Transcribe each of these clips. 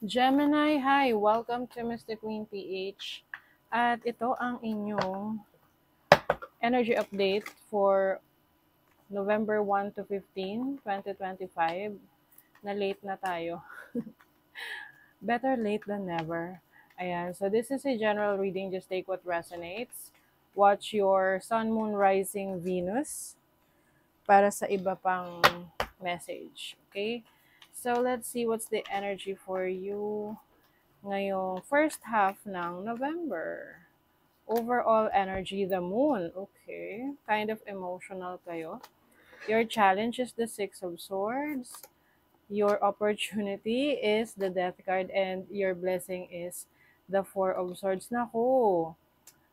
Gemini, hi! Welcome to Mr. Queen PH. At ito ang inyong energy update for November 1 to 15, 2025. Na late na tayo. Better late than never. Ayan, so this is a general reading. Just take what resonates. Watch your Sun, Moon, Rising, Venus para sa iba pang message. Okay? So let's see what's the energy for you ngayong first half ng November. Overall energy, the moon. Okay. Kind of emotional kayo. Your challenge is the Six of Swords. Your opportunity is the Death card. And your blessing is the Four of Swords. Naku,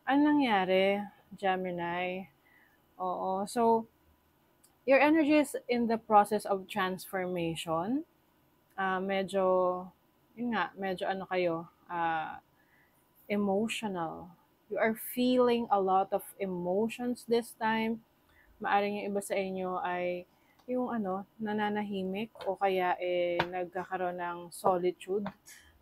anong nangyari, Gemini? Oo. So, your energy is in the process of transformation. Medyo, yun nga, medyo ano kayo, emotional. You are feeling a lot of emotions this time. Maaring yung iba sa inyo ay yung nananahimik o kaya nagkakaroon ng solitude.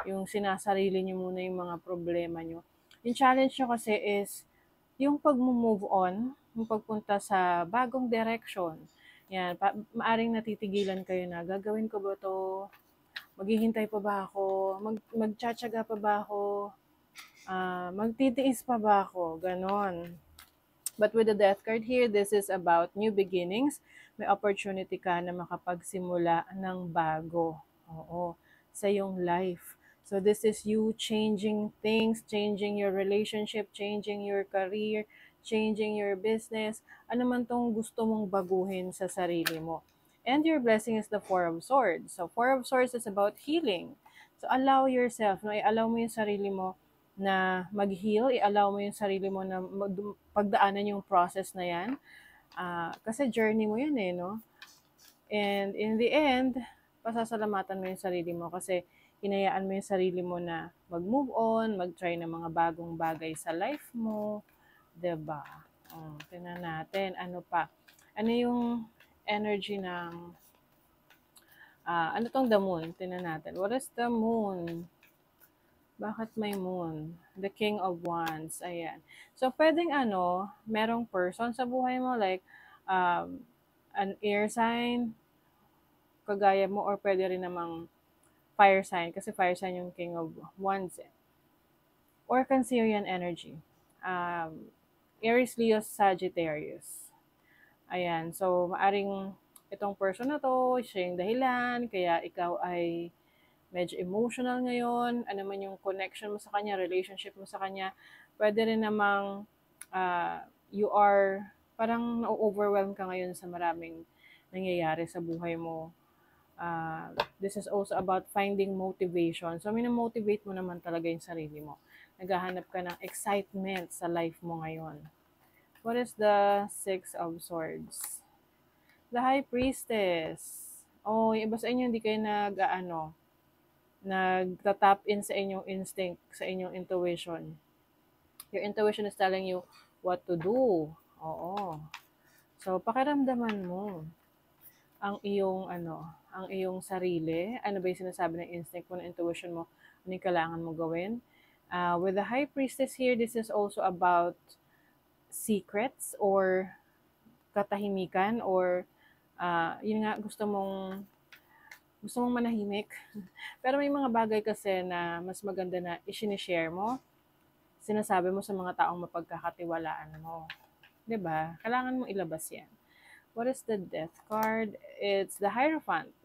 Yung sinasarili nyo muna yung mga problema nyo. Yung challenge nyo kasi is yung pag-move on, yung pagpunta sa bagong direction. Yan, maaring natitigilan kayo na, gagawin ko ba to? Maghihintay pa ba ako? Magtsatsaga pa ba ako? Magtitiis pa ba ako? Ganon. But with the death card here, this is about new beginnings. May opportunity ka na makapagsimula ng bago. Oo, sa iyong life. So this is you changing things, changing your relationship, changing your career, changing your business. Ano man tong gusto mong baguhin sa sarili mo. And your blessing is the Four of Swords. So Four of Swords is about healing. So allow yourself, no, i-allow mo yung sarili mo na mag-heal, i-allow mo yung sarili mo na pagdaanan yung process na yan. Kasi journey mo yun no? And in the end, pasasalamatan mo yung sarili mo kasi hinayaan mo yung sarili mo na mag-move on, mag-try ng mga bagong bagay sa life mo. Diba? Tingnan natin. Ano pa? Ano yung energy ng ano tong the moon? Tingnan natin. What is the moon? Bakit may moon? The King of Wands. Ayan. So, pwedeng merong person sa buhay mo, like, an air sign, kagaya mo, or pwede rin namang fire sign, kasi fire sign yung King of Wands. Or Cancerian energy. Aries, Leo, Sagittarius. Ayan. So, maaring itong person na to, siya yung dahilan, kaya ikaw ay medyo emotional ngayon, ano man yung connection mo sa kanya, relationship mo sa kanya, pwede rin namang you are parang na-overwhelm ka ngayon sa maraming nangyayari sa buhay mo. This is also about finding motivation. So, minamotivate mo naman talaga yung sarili mo. Naghahanap ka ng excitement sa life mo ngayon. What is the Six of Swords? The High Priestess. Oh, yung iba sa inyo hindi kayo nagta-tap in sa inyong instinct, sa inyong intuition. Your intuition is telling you what to do. Oo. So, pakiramdaman mo ang iyong sarili. Ano ba yung sinasabi ng instinct mo, ng intuition mo? Ano yung kailangan mo gawin? With the High Priestess here, this is also about secrets or katahimikan or yun nga, gusto mong manahimik. Pero may mga bagay kasi na mas maganda na i-share mo, sinasabi mo sa mga taong mapagkakatiwalaan mo. 'Di ba? Kailangan mong ilabas yan. What is the Death card? It's the Hierophant.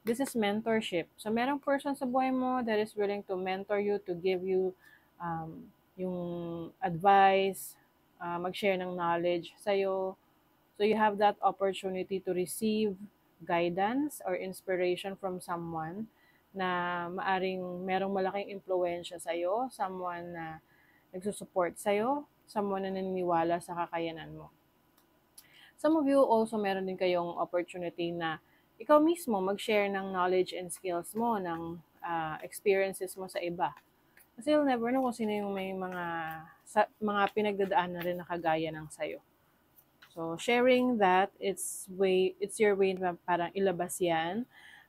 This is mentorship. So, merong person sa buhay mo that is willing to mentor you, to give you yung advice, mag-share ng knowledge sa'yo. So, you have that opportunity to receive guidance or inspiration from someone na maaring merong malaking impluensya sa'yo, someone na nagsusupport sa'yo, someone na naniniwala sa kakayanan mo. Some of you also meron din kayong opportunity na ikaw mismo mag-share ng knowledge and skills mo, ng experiences mo sa iba. Kasi you'll never know kung sino yung may mga pinagdadaan na rin na kagaya ng sayo. So, sharing that, it's your way na parang ilabas yan.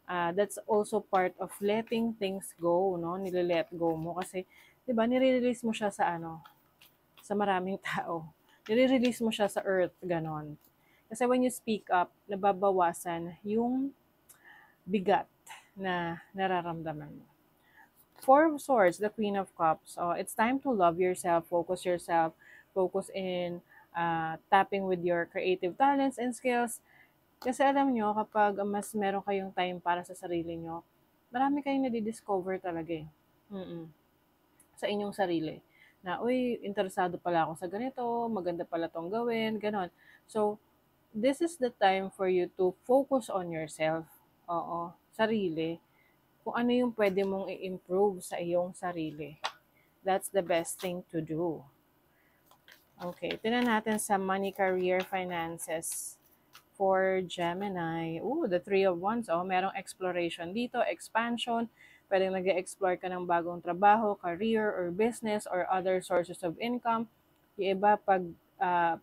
That's also part of letting things go, no? Nile-let go mo kasi 'di ba nire-release mo siya sa ano, sa maraming tao. Nire-release mo siya sa earth, ganon. Kasi when you speak up, nababawasan yung bigat na nararamdaman mo. Four of Swords, the Queen of Cups. Oh, it's time to love yourself, focus in tapping with your creative talents and skills. Kasi alam nyo, kapag mas meron kayong time para sa sarili nyo, marami kayong nadidiscover talaga eh. Sa inyong sarili. Na, uy, interesado pala ako sa ganito, maganda pala tong gawin, ganon. So, this is the time for you to focus on yourself. Oo, sarili. Kung ano yung pwede mong i-improve sa iyong sarili. That's the best thing to do. Okay, tingnan natin sa money, career, finances for Gemini. The Three of Wands. Merong exploration dito, expansion. Pwedeng nag-explore ka ng bagong trabaho, career, or business, or other sources of income. Yung iba,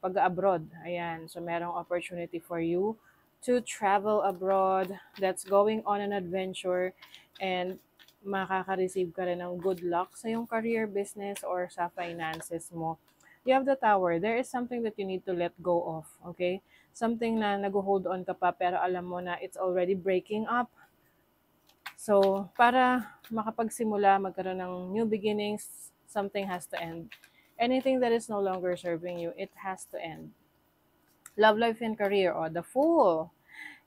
pag-abroad. Ayan, so merong opportunity for you to travel abroad. That's going on an adventure. And makaka-receive ka rin ng good luck sa yung career, business, or sa finances mo. You have the Tower. There is something that you need to let go of, okay? Something na nag-hold on ka pa pero alam mo na it's already breaking up. So, para makapagsimula, magkaroon ng new beginnings, something has to end. Anything that is no longer serving you, it has to end. Love life and career, the Fool.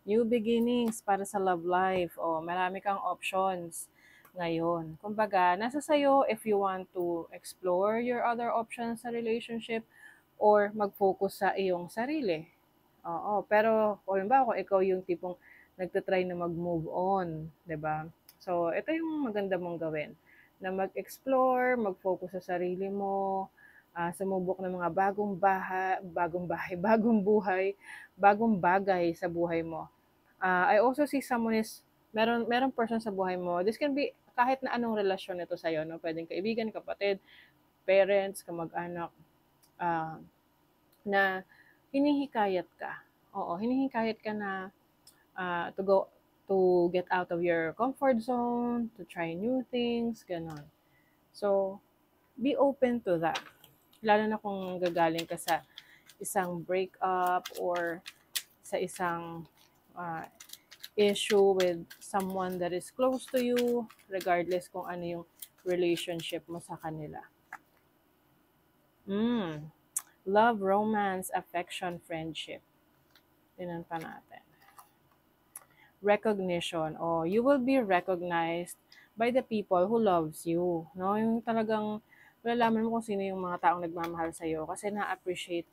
New beginnings para sa love life. Marami kang options ngayon. Kumbaga, nasa sayo if you want to explore your other options sa relationship or mag-focus sa iyong sarili. Pero kung ikaw yung tipong nagtatry na mag-move on, 'di ba? So, ito yung maganda mong gawin, na mag-explore, mag-focus sa sarili mo, sumubok ng mga bagong buhay, bagong bagay sa buhay mo. I also see someone is, meron person sa buhay mo. This can be kahit na anong relasyon nito sa'yo, no? Pwedeng kaibigan, kapatid, parents, kamag-anak, na hinihikayat ka. Hinihikayat ka na to get out of your comfort zone, to try new things, ganon. So, be open to that. Lalo na kung gagaling ka sa isang breakup or sa isang issue with someone that is close to you, regardless kung ano yung relationship mo sa kanila. Love, romance, affection, friendship. Tingnan pa natin. Recognition. You will be recognized by the people who loves you. No? Yung talagang malalaman mo kung sino yung mga taong nagmamahal sa'yo kasi na-appreciate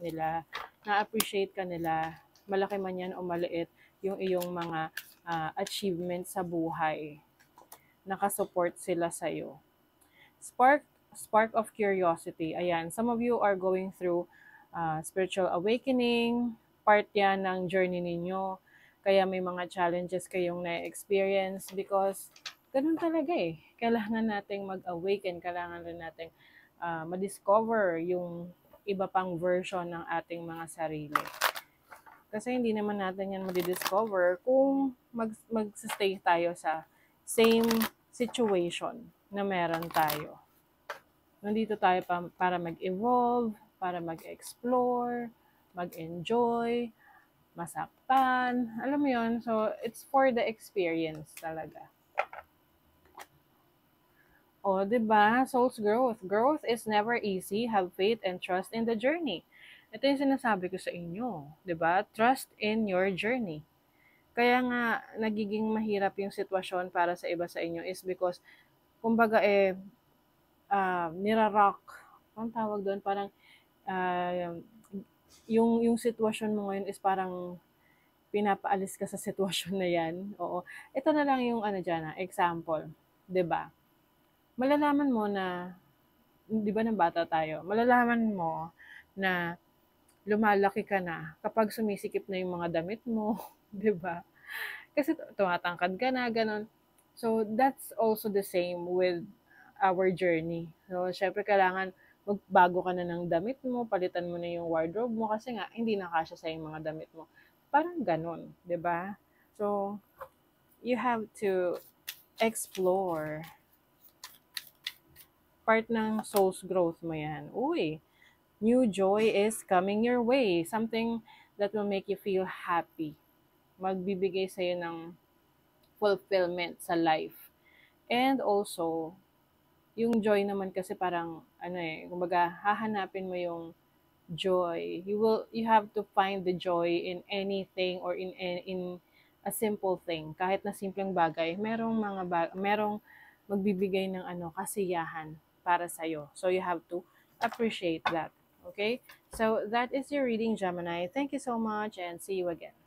ka nila, malaki man yan o maliit, yung iyong mga achievements sa buhay. Nakasupport sila sa'yo. Spark of curiosity. Ayan, some of you are going through spiritual awakening, part yan ng journey ninyo. Kaya may mga challenges kayong na-experience because ganun talaga eh. Kailangan nating mag-awaken, kailangan rin nating ma-discover yung iba pang version ng ating mga sarili. Kasi hindi naman natin yan ma-discover kung mag-stay tayo sa same situation na meron tayo. Nandito tayo para mag-evolve, para mag-explore, mag-enjoy, masaktan. Alam mo yun? So, it's for the experience talaga. Diba? Soul's growth. Growth is never easy. Have faith and trust in the journey. Ito yung sinasabi ko sa inyo. Diba? Trust in your journey. Kaya nga, nagiging mahirap yung sitwasyon para sa iba sa inyo is because, kumbaga nirarock. Ang tawag doon, parang, yung sitwasyon mo ngayon is parang pinapaalis ka sa sitwasyon na yan. Ito na lang yung example. 'Di ba? Malalaman mo na, 'di ba ng bata tayo, malalaman mo na lumalaki ka na kapag sumisikip na yung mga damit mo, 'di ba? Kasi tumatangkad ka na, ganun. So, that's also the same with our journey. So, syempre kailangan magbago ka na ng damit mo, palitan mo na yung wardrobe mo kasi nga hindi na kasya sa yung mga damit mo. Parang ganun, 'di ba? So, you have to explore. Part ng soul's growth mo yan. Uy, new joy is coming your way. Something that will make you feel happy. Magbibigay sa'yo ng fulfillment sa life. And also, yung joy naman kasi parang, kumbaga, hahanapin mo yung joy. You have to find the joy in anything or in a simple thing. Kahit na simpleng bagay, merong magbibigay ng kasiyahan para sa So you have to appreciate that. Okay? So that is your reading, Gemini. Thank you so much and see you again.